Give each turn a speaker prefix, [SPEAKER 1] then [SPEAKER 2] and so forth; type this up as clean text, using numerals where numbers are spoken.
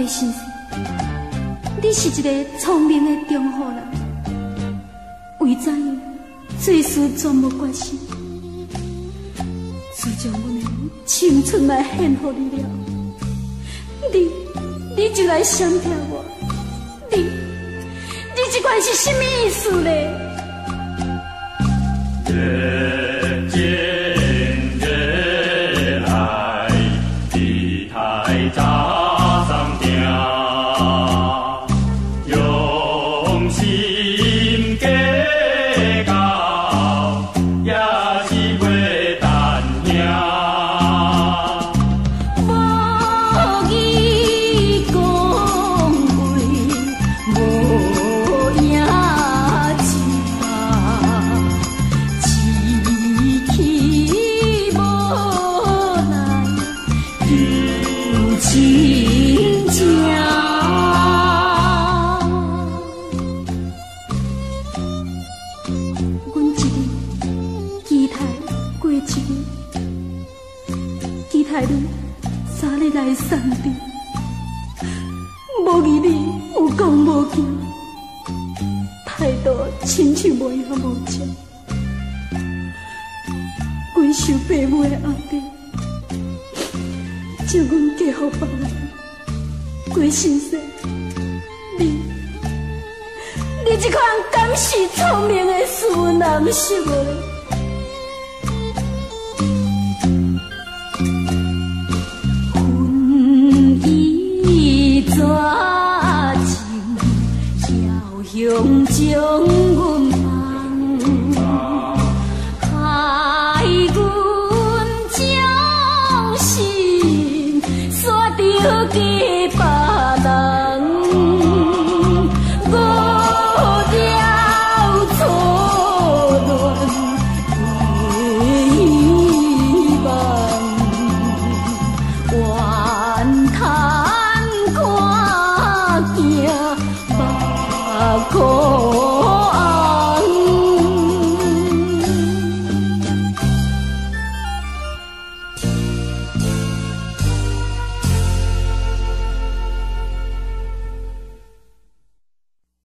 [SPEAKER 1] 郭先生，你是一个聪明的中户人，为怎样做事全无决心，就将阮的青春来献给你了。你就来闪听我，你这款是什么意思呢？
[SPEAKER 2] 人见人爱，地台早上定，用心计较，也是袂单听。
[SPEAKER 1] 无义讲话，无影一把，志气无来有亲情。阮一日期待过一日，期待你早日来送你，无义你有讲无行，态度亲像无影无迹，规受父母的压力，将阮嫁予别人。郭先生，你这款敢是聪明的事男是无？婚姻绝情，遥相将阮。